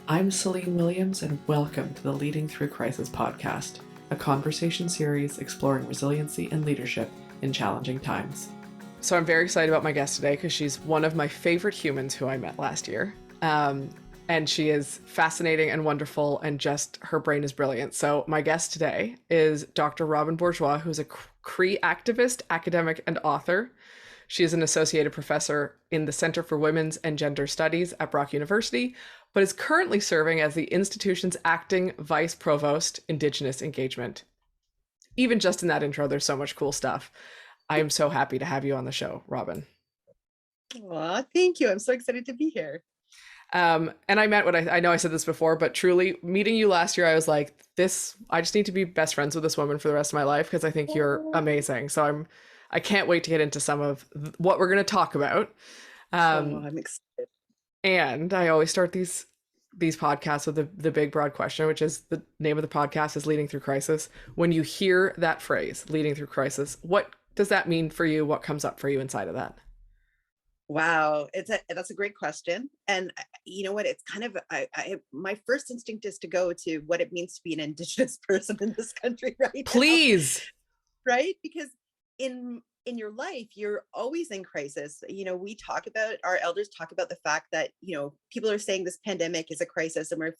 I'm Celine Williams, and welcome to the Leading Through Crisis podcast, a conversation series exploring resiliency and leadership in challenging times. So I'm very excited about my guest today because she's one of my favorite humans who I met last year. And she is fascinating and wonderful, and just her brain is brilliant. So my guest today is Dr. Robyn Bourgeois, who's a Cree activist, academic, and author. She is an associated professor in the Center for Women's and Gender Studies at Brock University, but is currently serving as the institution's acting vice provost, Indigenous engagement. Even just in that intro, there's so much cool stuff. I am so happy to have you on the show, Robyn. Aw, thank you. I'm so excited to be here. And I meant what I know I said this before, but truly meeting you last year, I was like, I just need to be best friends with this woman for the rest of my life because I think you're amazing. So I can't wait to get into some of what we're going to talk about. I'm excited. And I always start these podcasts with the big broad question, which is the name of the podcast is Leading Through Crisis. When you hear that phrase, leading through crisis, what does that mean for you? What comes up for you inside of that? Wow, that's a great question. And you know what? It's kind of my first instinct is to go to what it means to be an Indigenous person in this country, right? Please. Right? Because in your life, you're always in crisis. We our elders talk about the fact that, people are saying this pandemic is a crisis, and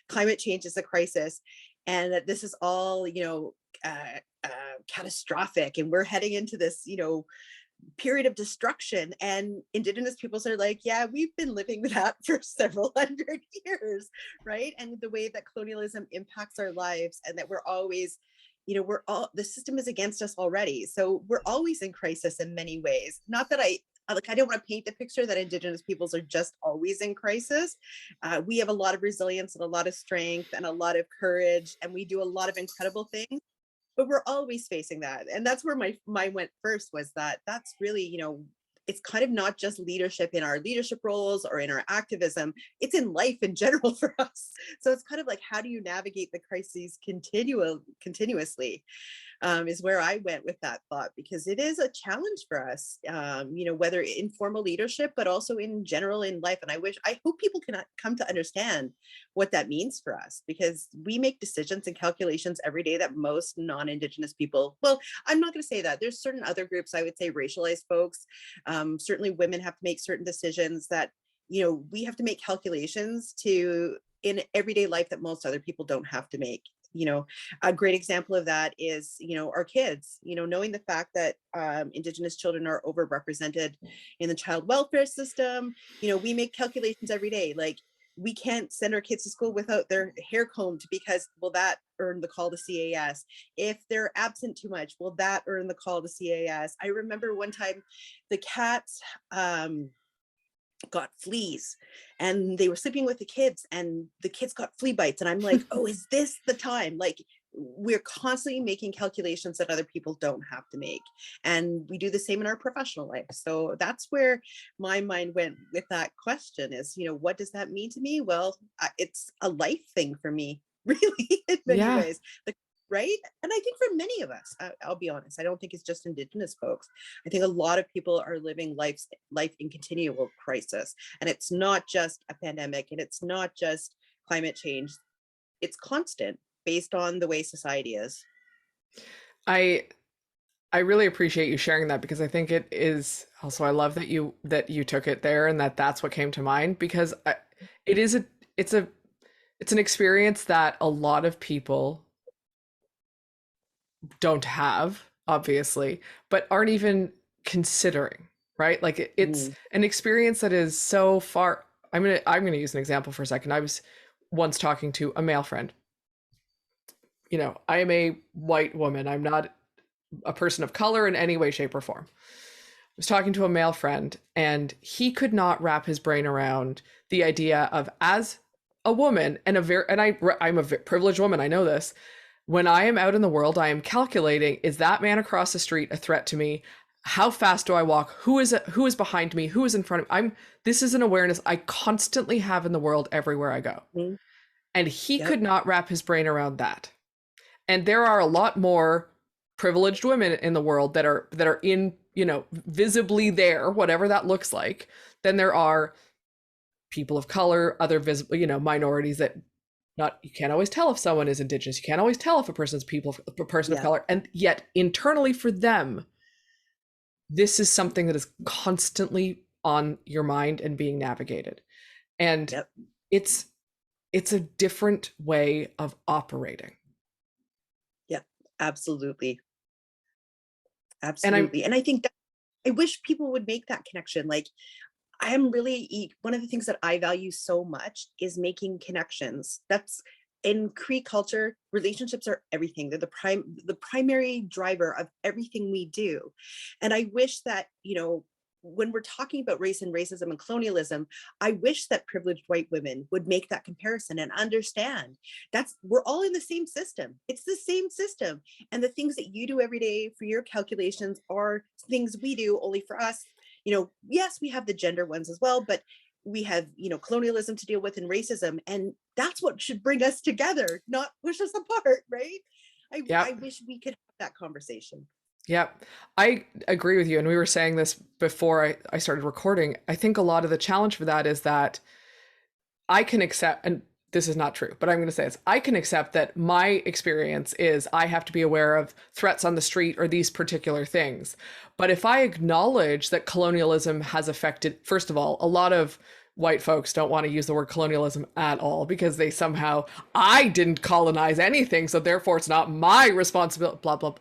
climate change is a crisis, and that this is all, catastrophic, and we're heading into this, period of destruction. And Indigenous peoples are like, yeah, we've been living with that for several hundred years, right? And the way that colonialism impacts our lives, and that we're always, the system is against us already. So we're always in crisis in many ways. Not that I don't want to paint the picture that Indigenous peoples are just always in crisis. We have a lot of resilience and a lot of strength and a lot of courage, and we do a lot of incredible things. But we're always facing that. And that's where my mind went first, was that's really, it's kind of not just leadership in our leadership roles or in our activism, it's in life in general for us. So it's kind of like, how do you navigate the crises continuously, is where I went with that thought, because it is a challenge for us, whether in formal leadership, but also in general in life. And I hope people can come to understand what that means for us, because we make decisions and calculations every day that most non-Indigenous people, well, I'm not going to say that. There's certain other groups, I would say racialized folks, certainly women have to make certain decisions that, we have to make calculations in everyday life that most other people don't have to make. A great example of that is, our kids, knowing the fact that Indigenous children are overrepresented in the child welfare system. We make calculations every day. Like, we can't send our kids to school without their hair combed, because will that earn the call to CAS? If they're absent too much, will that earn the call to CAS? I remember one time the cats got fleas, and they were sleeping with the kids, and the kids got flea bites, and I'm like, oh, is this the time? Like, we're constantly making calculations that other people don't have to make, and we do the same in our professional life. So that's where my mind went with that question, is, what does that mean to me? Well, it's a life thing for me, really, in many ways. Right? And I think for many of us, I'll be honest, I don't think it's just Indigenous folks. I think a lot of people are living life in continual crisis. And it's not just a pandemic, and it's not just climate change. It's constant, based on the way society is. I really appreciate you sharing that, because I think it is also, I love that you took it there, and that's what came to mind, because it's an experience that a lot of people don't have, obviously, but aren't even considering, right? Like, it's an experience that is so far. I'm gonna use an example for a second. I was once talking to a male friend. I am a white woman. I'm not a person of color in any way, shape, or form. I was talking to a male friend, and he could not wrap his brain around the idea of, as a woman, and I'm a privileged woman, I know this. When I am out in the world, I am calculating, is that man across the street a threat to me? How fast do I walk? Who is behind me? Who is in front of me? This is an awareness I constantly have in the world everywhere I go. Mm-hmm. And he could not wrap his brain around that. And there are a lot more privileged women in the world that are in, visibly there, whatever that looks like, than there are people of color, other visible, minorities that you can't always tell if someone is Indigenous. You can't always tell if a person of color. And yet internally for them, this is something that is constantly on your mind and being navigated. And Yep. it's a different way of operating. Yep, absolutely. Absolutely. And I think that I wish people would make that connection. Like, I am really, one of the things that I value so much is making connections. That's in Cree culture, relationships are everything. They're the primary driver of everything we do. And I wish that, when we're talking about race and racism and colonialism, I wish that privileged white women would make that comparison and understand we're all in the same system. It's the same system. And the things that you do every day for your calculations are things we do only for us. Yes, we have the gender ones as well, but we have, colonialism to deal with and racism. And that's what should bring us together, not push us apart, right? I wish we could have that conversation. Yeah, I agree with you. And we were saying this before I started recording. I think a lot of the challenge for that is that I can accept, and this is not true, but I'm going to say this. I can accept that my experience is I have to be aware of threats on the street or these particular things. But if I acknowledge that colonialism has affected, first of all, a lot of white folks don't want to use the word colonialism at all because they somehow, I didn't colonize anything, so therefore it's not my responsibility, blah, blah, blah.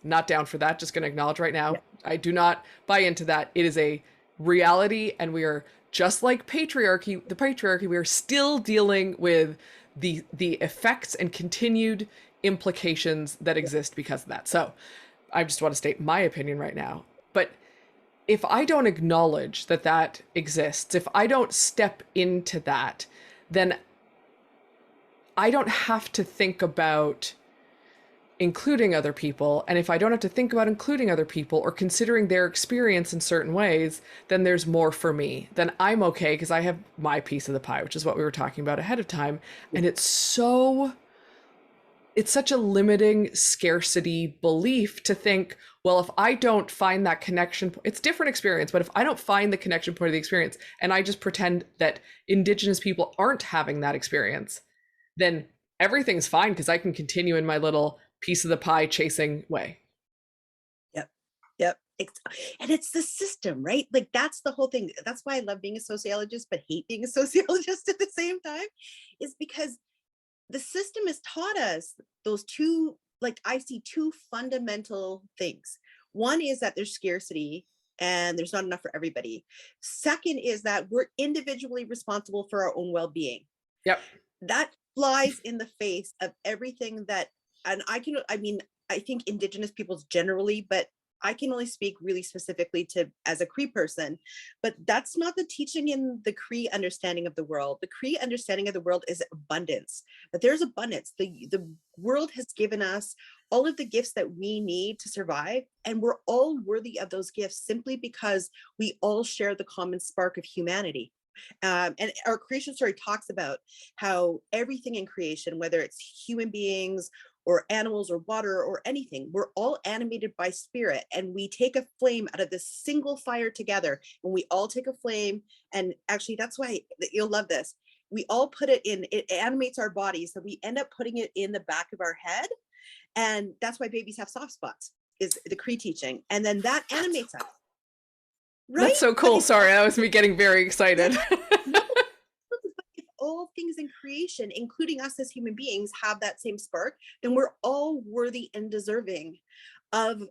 Not down for that. Just going to acknowledge right now. Yeah. I do not buy into that. It is a reality, and we are just like the patriarchy, we are still dealing with the effects and continued implications that exist because of that. So I just want to state my opinion right now. But if I don't acknowledge that that exists, if I don't step into that, then I don't have to think about including other people. And if I don't have to think about including other people or considering their experience in certain ways, then there's more for me. Then I'm okay because I have my piece of the pie, which is what we were talking about ahead of time. And it's such a limiting scarcity belief to think, well, if I don't find that connection, it's different experience, but if I don't find the connection point of the experience and I just pretend that Indigenous people aren't having that experience, then everything's fine because I can continue in my little piece of the pie chasing way. Yep. And it's the system, right? Like, that's the whole thing. That's why I love being a sociologist, but hate being a sociologist at the same time, is because the system has taught us those two, like, I see two fundamental things. One is that there's scarcity and there's not enough for everybody. Second is that we're individually responsible for our own well-being. Yep. That flies in the face of everything that, and I think Indigenous peoples generally, but I can only speak really specifically to as a Cree person, but that's not the teaching in the Cree understanding of the world. The Cree understanding of the world is abundance, that there's abundance. The world has given us all of the gifts that we need to survive, and we're all worthy of those gifts simply because we all share the common spark of humanity. And our creation story talks about how everything in creation, whether it's human beings or animals or water or anything, we're all animated by spirit, and we take a flame out of this single fire together, and we all take a flame. And actually, that's why you'll love this. We all put it in, it animates our bodies. So we end up putting it in the back of our head. And that's why babies have soft spots, is the Cree teaching. And then that animates us. Right? That's so cool. Sorry, that was me getting very excited. If all things in creation, including us as human beings, have that same spark, then we're all worthy and deserving of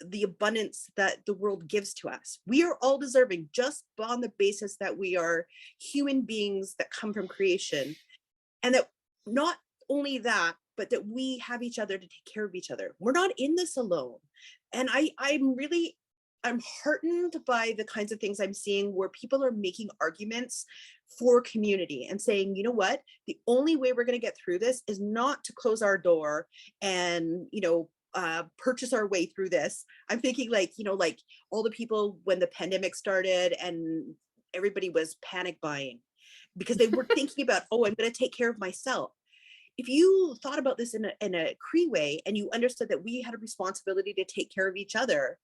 the abundance that the world gives to us. We are all deserving just on the basis that we are human beings that come from creation. And that not only that, but that we have each other to take care of each other. We're not in this alone. And I'm heartened by the kinds of things I'm seeing where people are making arguments for community and saying, you know what, the only way we're going to get through this is not to close our door and, purchase our way through this. I'm thinking like all the people when the pandemic started and everybody was panic buying because they were thinking about, oh, I'm going to take care of myself. If you thought about this in a Cree way and you understood that we had a responsibility to take care of each other,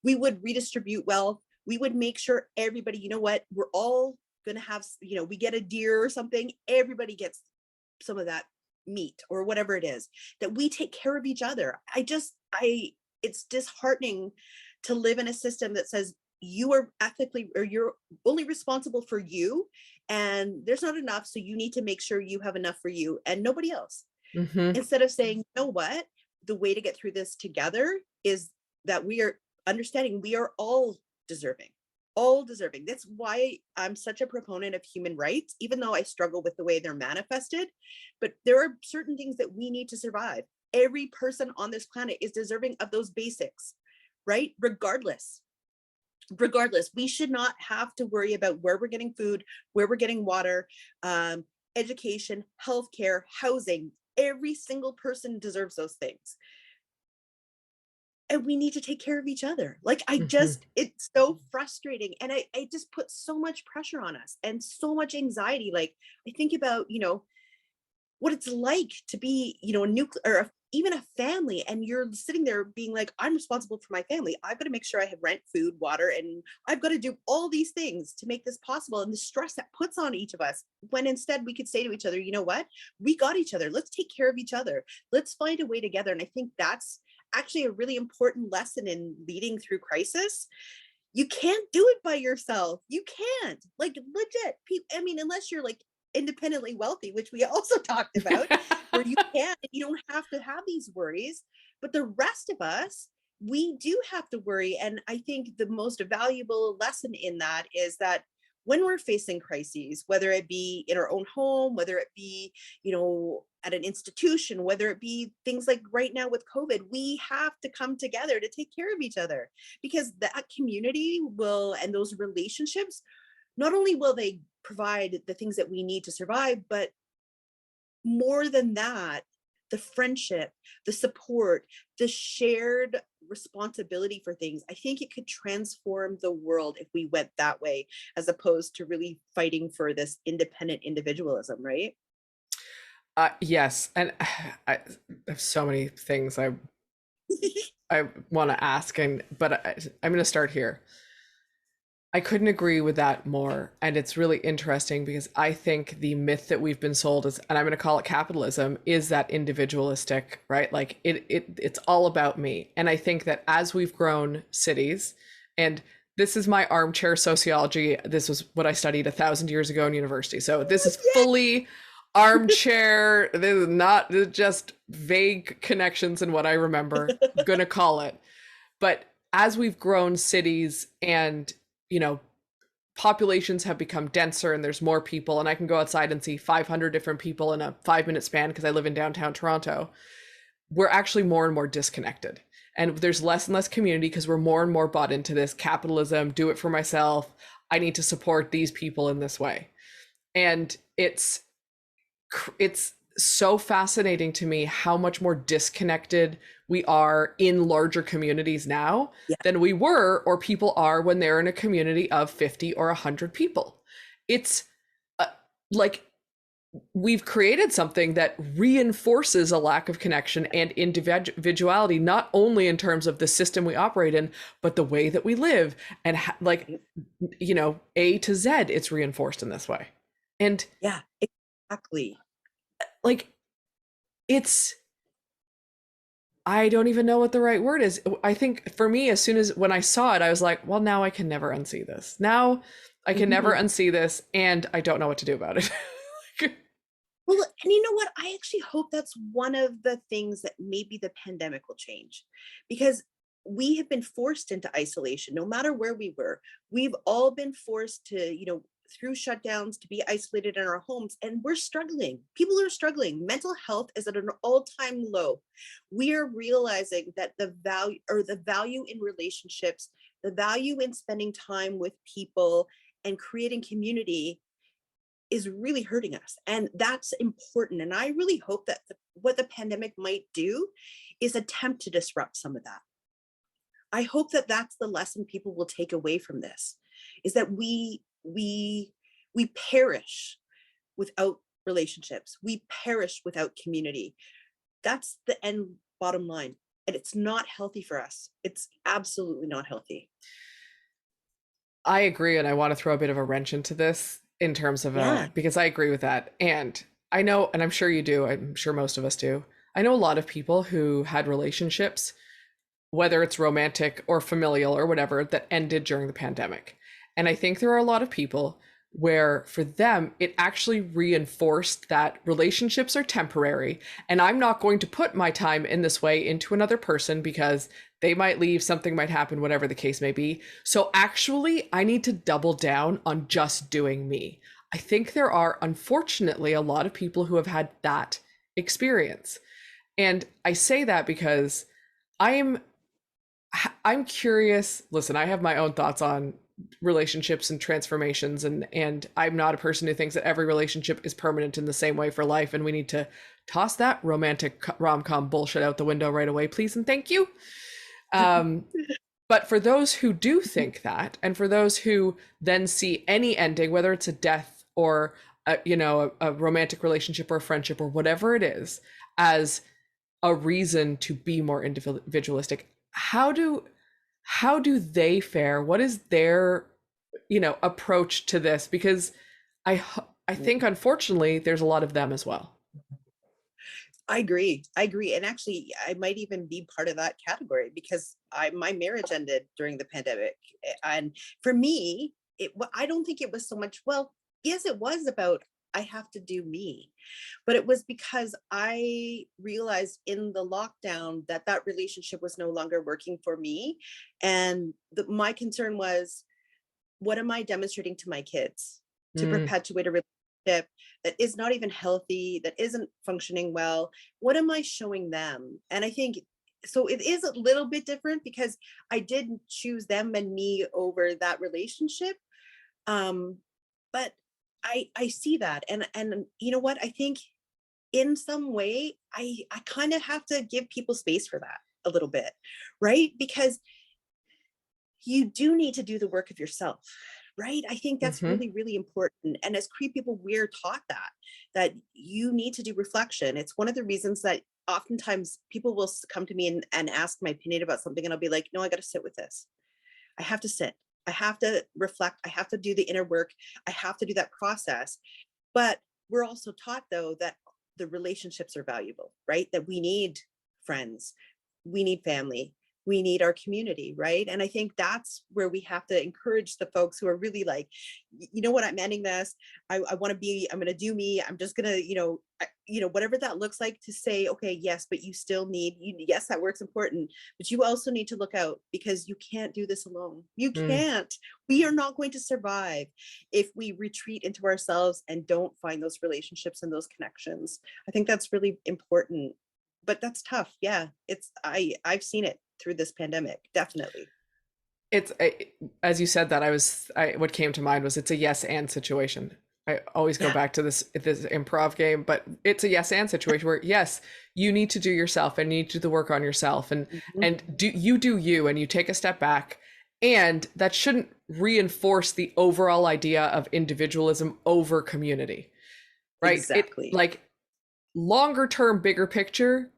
we would redistribute wealth. We would make sure everybody, you know what, we're all going to have, we get a deer or something, everybody gets some of that meat or whatever it is, that we take care of each other. It's disheartening to live in a system that says you are ethically, or you're only responsible for you, and there's not enough, so you need to make sure you have enough for you and nobody else. Instead of saying, you know what, the way to get through this together is that we are understanding we are all deserving. That's why I'm such a proponent of human rights, even though I struggle with the way they're manifested. But there are certain things that we need to survive. Every person on this planet is deserving of those basics, right? Regardless, we should not have to worry about where we're getting food, where we're getting water, education, healthcare, housing. Every single person deserves those things. And we need to take care of each other. Like, it's so frustrating. And I just put so much pressure on us and so much anxiety. Like, I think about, what it's like to be, a nuclear, or even a family, and you're sitting there being like, I'm responsible for my family. I've got to make sure I have rent, food, water, and I've got to do all these things to make this possible. And the stress that puts on each of us, when instead we could say to each other, you know what, we got each other. Let's take care of each other. Let's find a way together. And I think that's actually a really important lesson in leading through crisis. You can't do it by yourself. You can't, like, legit. I mean, unless you're like independently wealthy, which we also talked about, where you don't have to have these worries. But the rest of us, we do have to worry. And I think the most valuable lesson in that is that when we're facing crises, whether it be in our own home, whether it be, at an institution, whether it be things like right now with COVID, we have to come together to take care of each other, because that community and those relationships, not only will they provide the things that we need to survive, but more than that, the friendship, the support, the shared responsibility for things. I think it could transform the world if we went that way, as opposed to really fighting for this independent individualism, right? Yes. And I have so many things I want to ask, but I'm going to start here. I couldn't agree with that more. And it's really interesting because I think the myth that we've been sold is, and I'm going to call it capitalism, is that individualistic, right? Like it's all about me. And I think that as we've grown cities, and this is my armchair sociology, this was what I studied 1,000 years ago in university. So this is fully armchair. This is not just vague connections in what I remember. I'm going to call it. But as we've grown cities and populations have become denser and there's more people, and I can go outside and see 500 different people in a 5-minute span because I live in downtown Toronto, we're actually more and more disconnected. And there's less and less community because we're more and more bought into this capitalism, do it for myself. I need to support these people in this way. And it's so fascinating to me how much more disconnected we are in larger communities now than we were, or people are when they're in a community of 50 or 100 people. It's like we've created something that reinforces a lack of connection and individuality, not only in terms of the system we operate in, but the way that we live, and A to Z, it's reinforced in this way. And yeah, exactly. Like, I don't even know what the right word is. I think for me, as soon as when I saw it, I was like, well, now I can never unsee this. Now I can never unsee this, and I don't know what to do about it. Well, and you know what? I actually hope that's one of the things that maybe the pandemic will change, because we have been forced into isolation, no matter where we were. We've all been forced to, through shutdowns, to be isolated in our homes, and we're struggling. People are struggling. Mental health is at an all-time low. We are realizing that the value in relationships, the value in spending time with people and creating community is really hurting us. And that's important. And I really hope that what the pandemic might do is attempt to disrupt some of that. I hope that that's the lesson people will take away from this, is that we perish without relationships. We perish without community. That's the end bottom line. And it's not healthy for us. It's absolutely not healthy. I agree. And I want to throw a bit of a wrench into this. in terms of Yeah. because I agree with that. And I know, and I'm sure you do, I'm sure most of us do. I know a lot of people who had relationships, whether it's romantic or familial or whatever, that ended during the pandemic. And I think there are a lot of people where for them, it actually reinforced that relationships are temporary. And I'm not going to put my time in this way into another person because they might leave, something might happen, whatever the case may be. So actually, I need to double down on just doing me. I think there are, unfortunately, a lot of people who have had that experience. And I say that because I'm I'm curious. Listen, I have my own thoughts on relationships and transformations, and I'm not a person who thinks that every relationship is permanent in the same way for life, and we need to toss that romantic rom-com bullshit out the window right away, please and thank you. But for those who do think that, and for those who then see any ending, whether it's a death or a romantic relationship or a friendship or whatever it is, as a reason to be more individualistic, how do they fare? What is their approach to this? Because I think unfortunately there's a lot of them as well. I agree. I agree. And actually, I might even be part of that category because my marriage ended during the pandemic. And for me, I don't think it was so much, well, yes, it was about I have to do me. But it was because I realized in the lockdown that that relationship was no longer working for me. And my concern was, what am I demonstrating to my kids to Mm, perpetuate a relationship that is not even healthy, that isn't functioning well? What am I showing them? And I think so it is a little bit different because I did choose them and me over that relationship. But I see that, and you know what? I think in some way I kind of have to give people space for that a little bit, right? Because you do need to do the work of yourself, right? I think that's mm-hmm. really, really important. And as Cree people, we're taught that you need to do reflection. It's one of the reasons that oftentimes people will come to me and ask my opinion about something, and I'll be like, no, I got to sit with this. I have to sit. I have to reflect. I have to do the inner work. I have to do that process. But we're also taught, though, that the relationships are valuable, right? That we need friends, we need family, we need our community, right? And I think that's where we have to encourage the folks who are really like, you know what, I'm ending this. I want to be, I'm going to do me. I'm just going to, whatever that looks like, to say, okay, yes, but you still need, yes, that work's important, but you also need to look out because you can't do this alone. You Mm. can't. We are not going to survive if we retreat into ourselves and don't find those relationships and those connections. I think that's really important, but that's tough. Yeah, I've seen it through this pandemic, definitely. It's as you said that, what came to mind was it's a yes and situation. I always go Yeah. back to this improv game, but it's a yes and situation where yes, you need to do yourself and you need to do the work on yourself, and Mhm. and do you and you take a step back, and that shouldn't reinforce the overall idea of individualism over community, right? It Exactly. like longer term, bigger picture,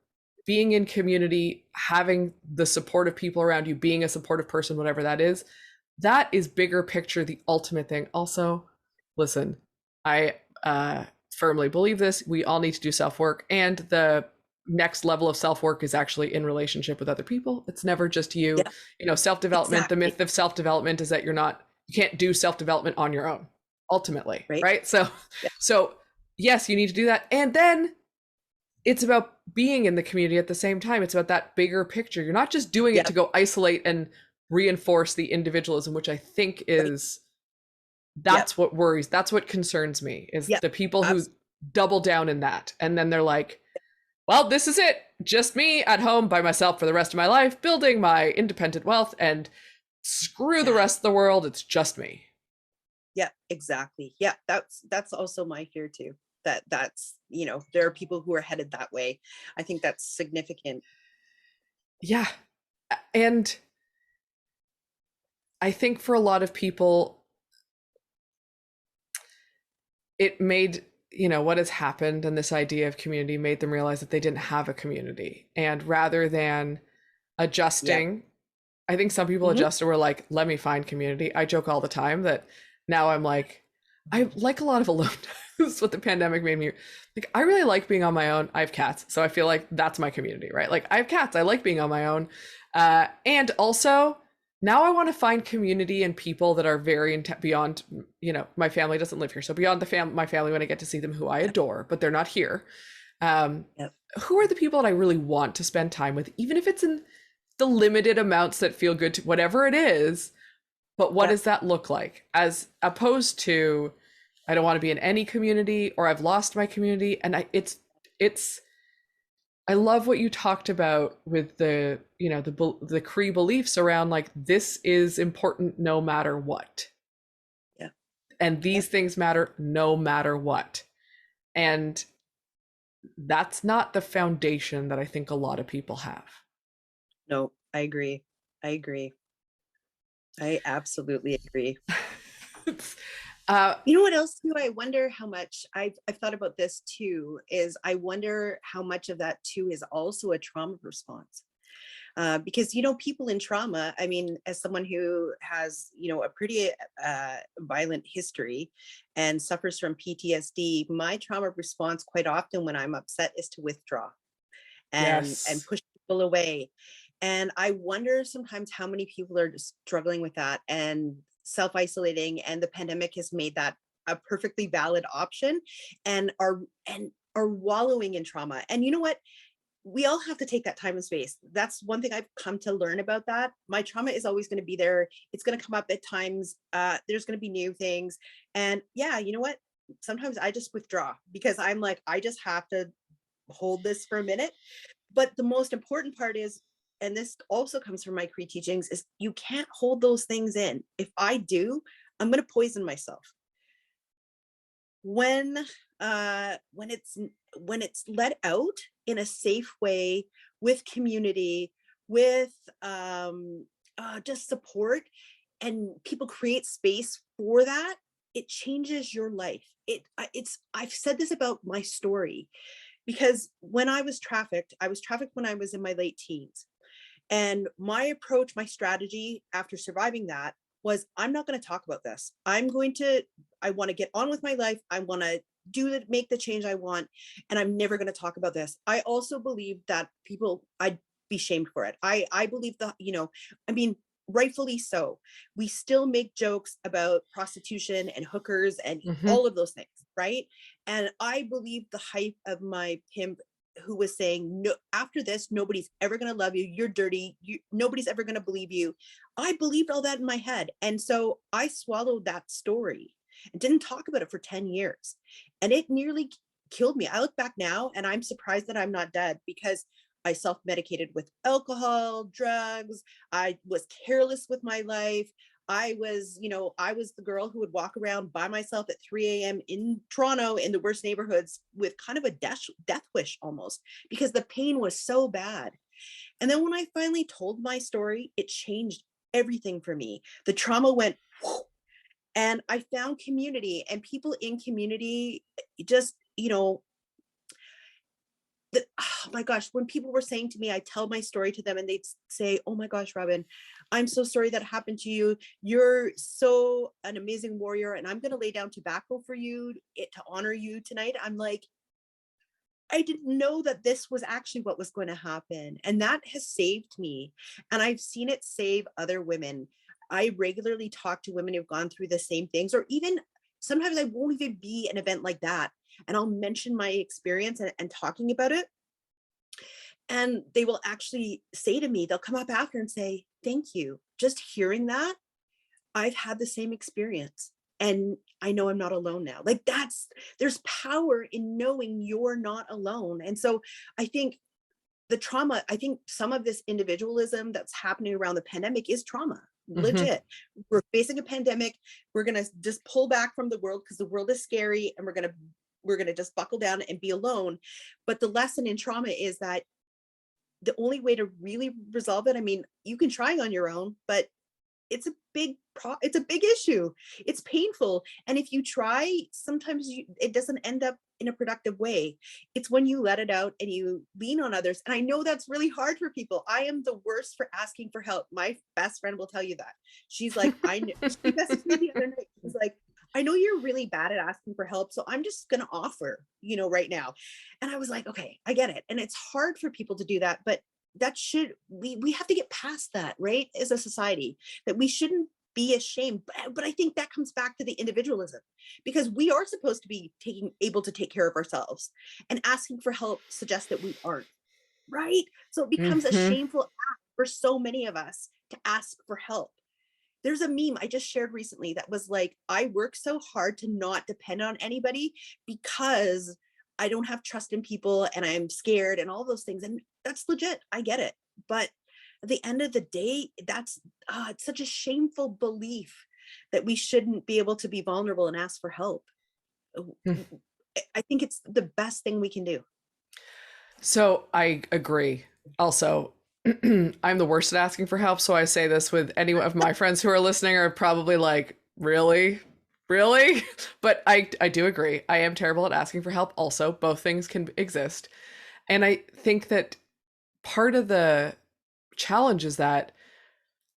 being in community, having the supportive people around you, being a supportive person, whatever that is bigger picture, the ultimate thing. Also, listen, I firmly believe this. We all need to do self work, and the next level of self work is actually in relationship with other people. It's never just you. Yeah, Self development. The exactly. myth of self development is that you can't do self development on your own. Ultimately, Right. right? So, Yeah. so yes, you need to do that, and then it's about being in the community at the same time. It's about that bigger picture. You're not just doing it Yeah. to go isolate and reinforce the individualism, which I think Right. is Yep. that's what worries. That's what concerns me is Yep. the people who Absolutely. double down in that. And then they're like, well, this is it. Just me at home by myself for the rest of my life, building my independent wealth, and screw the Yeah. rest of the world. It's just me. Yeah. Exactly. Yeah. That's also my fear too. That's there are people who are headed that way. I think that's significant. Yeah. And I think for a lot of people, it made what has happened and this idea of community made them realize that they didn't have a community, and rather than Yep. adjusting, I think some people Hmm. adjusted, were like, let me find community. I joke all the time that now I'm like, I like a lot of alone. This is what the pandemic made me like. I really like being on my own. I have cats, so I feel like that's my community, right? Like I have cats. I like being on my own, and also now I want to find community and people that are very beyond. You know, my family doesn't live here, so beyond my family when I get to see them, who I adore, but they're not here. Um, Yep. who are the people that I really want to spend time with, even if it's in the limited amounts that feel good to whatever it is. But what Yep. does that look like as opposed to I don't want to be in any community or I've lost my community. And it's I love what you talked about with the, you know, the Cree beliefs around like this is important no matter what. Yeah. And these things matter no matter what. And that's not the foundation that I think a lot of people have. No, I agree. I agree. I absolutely agree. uh, You know what else too? I wonder how much I've thought about this too, is I wonder how much of that too is also a trauma response. Because, you know, people in trauma, I mean, as someone who has, you know, a pretty violent history and suffers from PTSD, my trauma response quite often when I'm upset is to withdraw and yes. push people away. And I wonder sometimes how many people are just struggling with that and self-isolating, and the pandemic has made that a perfectly valid option, and are wallowing in trauma. And you know what? We all have to take that time and space. That's one thing I've come to learn about that. My trauma is always going to be there. It's going to come up at times. There's going to be new things. And yeah, you know what? Sometimes I just withdraw because I'm like, I just have to hold this for a minute. But the most important part is, and this also comes from my Cree teachings, is you can't hold those things in. If I do, I'm going to poison myself. When it's let out in a safe way, with community, with just support, and people create space for that, it changes your life. I've said this about my story, because when I was trafficked when I was in my late teens. And my approach, my strategy after surviving that was, I'm not going to talk about this. I want to get on with my life. I want to make the change I want. And I'm never going to talk about this. I also believe that I'd be shamed for it. I believe that, you know, I mean, rightfully so. We still make jokes about prostitution and hookers and Mm-hmm. all of those things, right? And I believe the hype of my pimp who was saying, no, after this, nobody's ever going to love you. You're dirty. Nobody's ever going to believe you. I believed all that in my head. And so I swallowed that story and didn't talk about it for 10 years. And it nearly killed me. I look back now and I'm surprised that I'm not dead, because I self-medicated with alcohol, drugs. I was careless with my life. I was the girl who would walk around by myself at 3 a.m. in Toronto in the worst neighborhoods with kind of a death wish almost, because the pain was so bad. And then when I finally told my story, it changed everything for me. The trauma went, whoo, and I found community, and people in community just, you know, oh my gosh, when people were saying to me, I tell my story to them and they'd say, oh my gosh, Robyn, I'm so sorry that happened to you. You're so an amazing warrior, and I'm going to lay down tobacco for you to honor you tonight. I'm like, I didn't know that this was actually what was going to happen. And that has saved me. And I've seen it save other women. I regularly talk to women who've gone through the same things, or even sometimes I won't even be an event like that, and I'll mention my experience and talking about it. And they will actually say to me, they'll come up after and say, thank you. Just hearing that, I've had the same experience. And I know I'm not alone now. Like there's power in knowing you're not alone. And so I think I think some of this individualism that's happening around the pandemic is trauma. Mm-hmm. Legit. We're facing a pandemic. We're going to just pull back from the world because the world is scary, and we're going to just buckle down and be alone. But the lesson in trauma is that the only way to really resolve it, I mean, you can try on your own, but it's a big issue. It's painful. And if you try, sometimes it doesn't end up in a productive way. It's when you let it out and you lean on others. And I know that's really hard for people. I am the worst for asking for help. My best friend will tell you that. She's like, she messaged me the other night. She's like, I know you're really bad at asking for help, so I'm just going to offer, right now. And I was like, okay, I get it. And it's hard for people to do that, but we have to get past that, right? As a society, that we shouldn't be ashamed. But I think that comes back to the individualism, because we are supposed to be able to take care of ourselves, and asking for help suggests that we aren't, right? So it becomes a Hmm. shameful act for so many of us to ask for help. There's a meme I just shared recently that was like, I work so hard to not depend on anybody because I don't have trust in people and I'm scared and all those things. And that's legit. I get it. But at the end of the day, it's such a shameful belief that we shouldn't be able to be vulnerable and ask for help. I think it's the best thing we can do. So I agree. Also, I'm the worst at asking for help. So I say this with any of my friends who are listening are probably like, really? Really? But I do agree. I am terrible at asking for help. Also, both things can exist. And I think that part of the challenge is that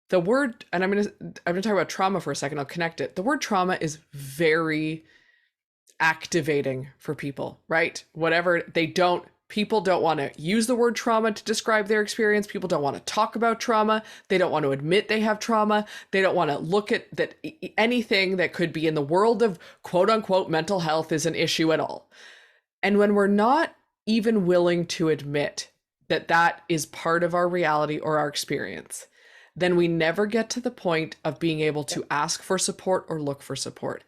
the word, and I'm gonna talk about trauma for a second. I'll connect it. The word trauma is very activating for people, right? Whatever people don't want to use the word trauma to describe their experience. People don't want to talk about trauma. They don't want to admit they have trauma. They don't want to look at that anything that could be in the world of quote unquote mental health is an issue at all. And when we're not even willing to admit that that is part of our reality or our experience, then we never get to the point of being able to ask for support or look for support.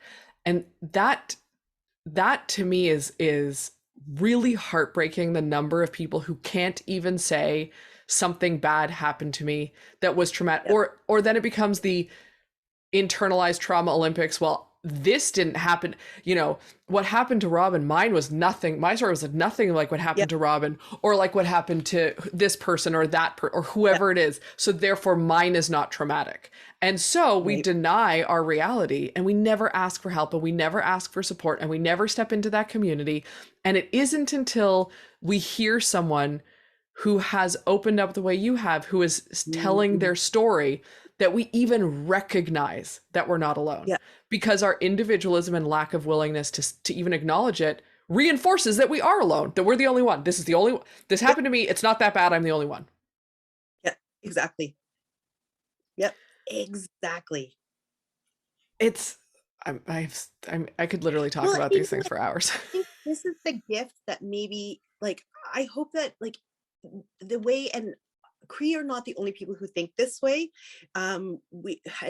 And that to me is really heartbreaking, the number of people who can't even say something bad happened to me that was traumatic. Yep. Or then it becomes the internalized trauma Olympics. Well, this didn't happen. What happened to Robyn, mine was nothing. My story was nothing like what happened Yep. to Robyn, or like what happened to this person or or Yep. whoever it is. So therefore mine is not traumatic. And so we Right. deny our reality, and we never ask for help, and we never ask for support, and we never step into that community. And it isn't until we hear someone who has opened up the way you have, who is telling Mhm. their story, that we even recognize that we're not alone, Yeah. because our individualism and lack of willingness to even acknowledge it reinforces that we are alone, that we're the only one. This Yep. happened to me. It's not that bad. I'm the only one. Yep. Exactly. Yep. Exactly. It's, I could literally talk Well, about these things for hours. I think this is the gift that maybe, like, I hope that, like, the way, and Cree are not the only people who think this way. In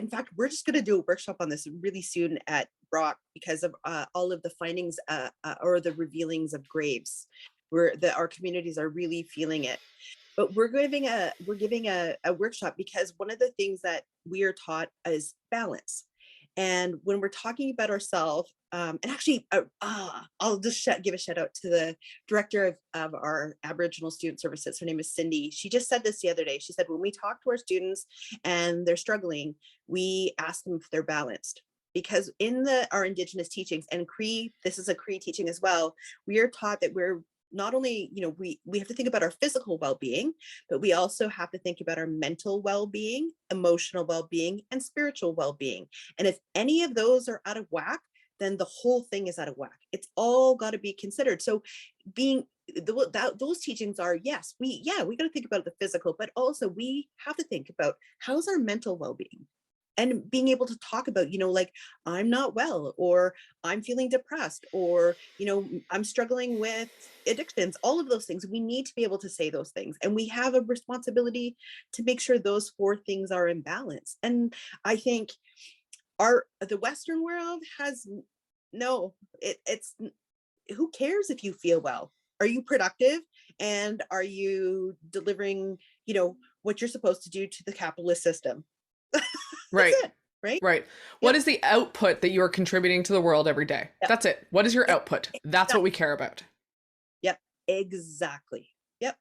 fact, we're just going to do a workshop on this really soon at Brock, because of all of the findings or the revealings of graves, where our communities are really feeling it. But we're giving a workshop, because one of the things that we are taught is balance. And when we're talking about ourselves, and actually, I'll just give a shout out to the director of our Aboriginal Student Services. Her name is Cindy. She just said this the other day. She said, when we talk to our students and they're struggling, we ask them if they're balanced. Because in our Indigenous teachings, and Cree, this is a Cree teaching as well, we are taught that we're not only, we have to think about our physical well-being, but we also have to think about our mental well-being, emotional well-being, and spiritual well-being. And if any of those are out of whack, then the whole thing is out of whack. It's all got to be considered. So those teachings are, yes, we got to think about the physical, but also we have to think about how's our mental well-being, and being able to talk about, like, I'm not well, or I'm feeling depressed, or, I'm struggling with addictions, all of those things. We need to be able to say those things. And we have a responsibility to make sure those four things are in balance. And I think the Western world has no, it's who cares if you feel well? Are you productive? And are you delivering, what you're supposed to do to the capitalist system? That's Right. it, right? Right. What Yep. is the output that you are contributing to the world every day? Yep. That's it. What is your Yep. output? That's what we care about. Yep. Exactly. Yep.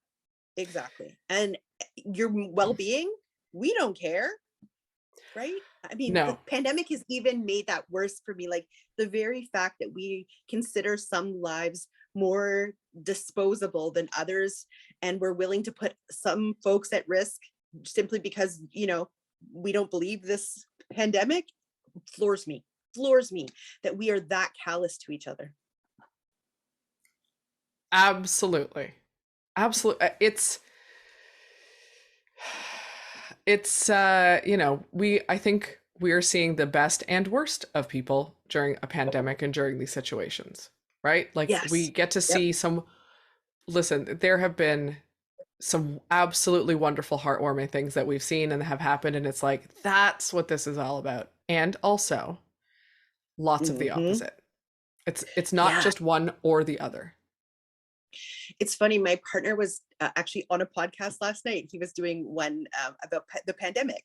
Exactly. And your well-being, we don't care, right? I mean, the No. pandemic has even made that worse for me. Like, the very fact that we consider some lives more disposable than others, and we're willing to put some folks at risk simply because, we don't believe this pandemic, floors me. floors me that we are that callous to each other. Absolutely. Absolutely. I think we are seeing the best and worst of people during a pandemic and during these situations, right? Like we Yes. get to Yep. see listen, there have been some absolutely wonderful, heartwarming things that we've seen and have happened. And it's like, that's what this is all about. And also lots of the Mm-hmm. opposite. It's not Yeah. just one or the other. It's funny, my partner was actually on a podcast last night. He was doing one about the pandemic,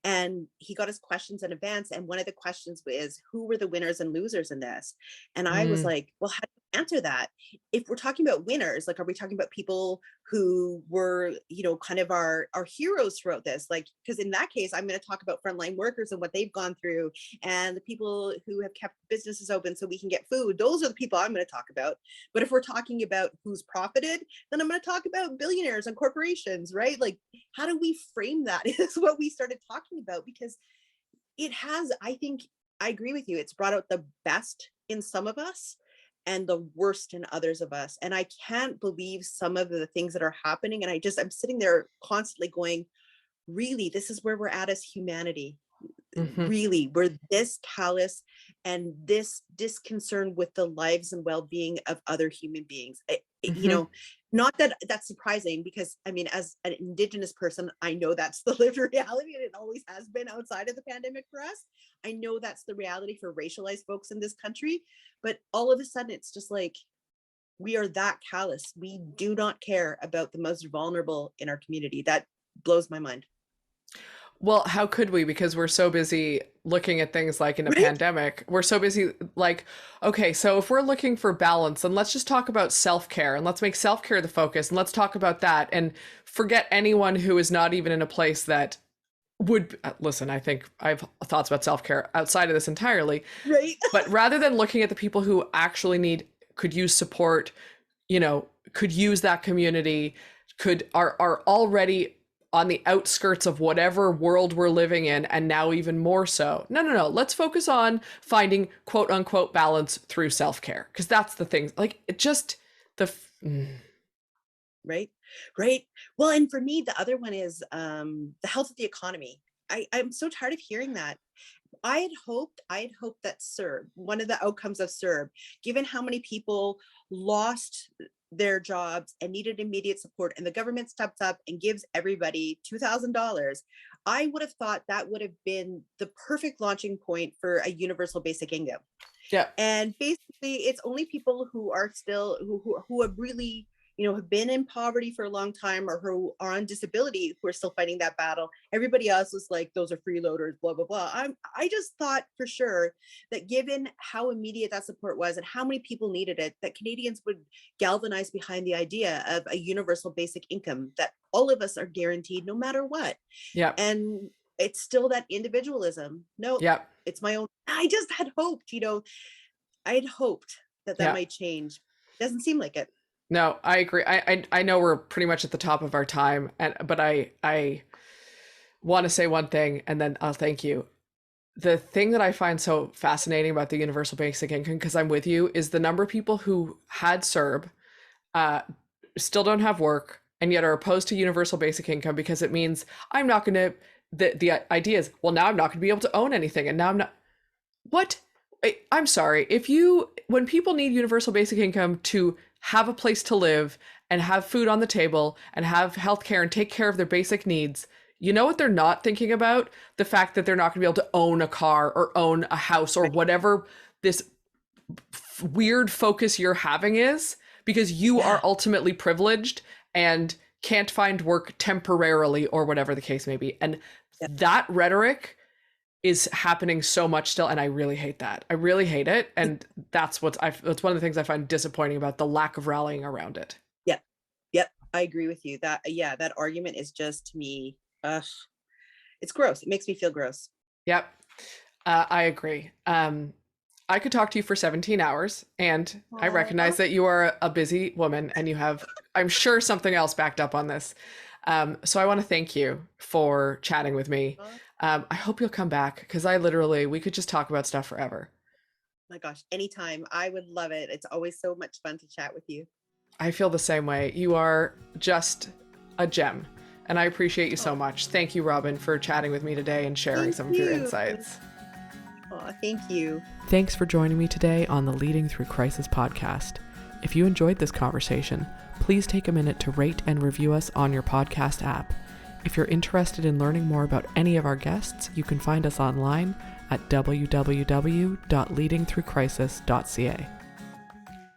and he got his questions in advance. And one of the questions was, who were the winners and losers in this? And I was Mm, like, well, how do you answer that? If we're talking about winners, like, are we talking about people who were, kind of our heroes throughout this? Like, because in that case, I'm going to talk about frontline workers and what they've gone through, and the people who have kept businesses open so we can get food. Those are the people I'm going to talk about. But if we're talking about who's profited, then I'm going to talk about billionaires and corporations, right? Like, how do we frame that is what we started talking about, because it has, I think, I agree with you. It's brought out the best in some of us and the worst in others of us. And I can't believe some of the things that are happening. And I'm sitting there constantly going, really, this is where we're at as humanity. mhm, Really, we're this callous and this disconcerned with the lives and well-being of other human beings. mhm. Not that that's surprising, because I mean, as an Indigenous person, I know that's the lived reality, and it always has been outside of the pandemic for us. I know that's the reality for racialized folks in this country, but all of a sudden it's just like, we are that callous. We do not care about the most vulnerable in our community. That blows my mind. Well, how could we? Because we're so busy looking at things like in a Right. pandemic. We're so busy, like, okay, so if we're looking for balance, then let's just talk about self care and let's make self care the focus and let's talk about that and forget anyone who is not even in a place that would listen. I think I have thoughts about self care outside of this entirely. Right. But rather than looking at the people who actually could use support, could use that community, are already on the outskirts of whatever world we're living in, and now even more so. No. Let's focus on finding quote unquote balance through self-care, because that's the thing. Like it just Right. Right. Well, and for me, the other one is the health of the economy. I'm so tired of hearing that. I had hoped that CERB, one of the outcomes of CERB, given how many people lost their jobs and needed immediate support, and the government steps up and gives everybody $2,000, I would have thought that would have been the perfect launching point for a universal basic income. yeah. And basically it's only people who are still who have really, have been in poverty for a long time, or who are on disability, who are still fighting that battle. Everybody else is like, those are freeloaders, blah blah blah. I just thought for sure that given how immediate that support was and how many people needed it, that Canadians would galvanize behind the idea of a universal basic income that all of us are guaranteed no matter what. Yeah. And it's still that individualism. No, Yeah. it's my own. I just had hoped, I had hoped that that Yeah. might change. Doesn't seem like it. No, I agree. I know we're pretty much at the top of our time, but I want to say one thing and then I'll thank you. The thing that I find so fascinating about the universal basic income, because I'm with you, is the number of people who had CERB, uh, still don't have work, and yet are opposed to universal basic income because it means I'm not going to. The idea is, well, now I'm not going to be able to own anything, and now I'm not. What? I'm sorry. When people need universal basic income to have a place to live and have food on the table and have healthcare and take care of their basic needs, you know what they're not thinking about? The fact that they're not going to be able to own a car or own a house or Right. whatever this weird focus you're having is, because you are Yeah. ultimately privileged and can't find work temporarily or whatever the case may be. And Yeah. that rhetoric is happening so much still, and I really hate that. I really hate it, and that's one of the things I find disappointing about the lack of rallying around it. Yep. Yep. I agree with you. Yeah, that argument is just, to me, it's gross. It makes me feel gross. Yep, I agree. I could talk to you for 17 hours, and I recognize Aw. that you are a busy woman and you have, I'm sure, something else backed up on this. So I want to thank you for chatting with me. I hope you'll come back because we could just talk about stuff forever. My gosh, anytime. I would love it. It's always so much fun to chat with you. I feel the same way. You are just a gem, and I appreciate you so much. Thank you, Robyn, for chatting with me today and sharing some of your insights. Oh, thank you. Thanks for joining me today on the Leading Through Crisis podcast. If you enjoyed this conversation, please take a minute to rate and review us on your podcast app. If you're interested in learning more about any of our guests, you can find us online at www.leadingthroughcrisis.ca.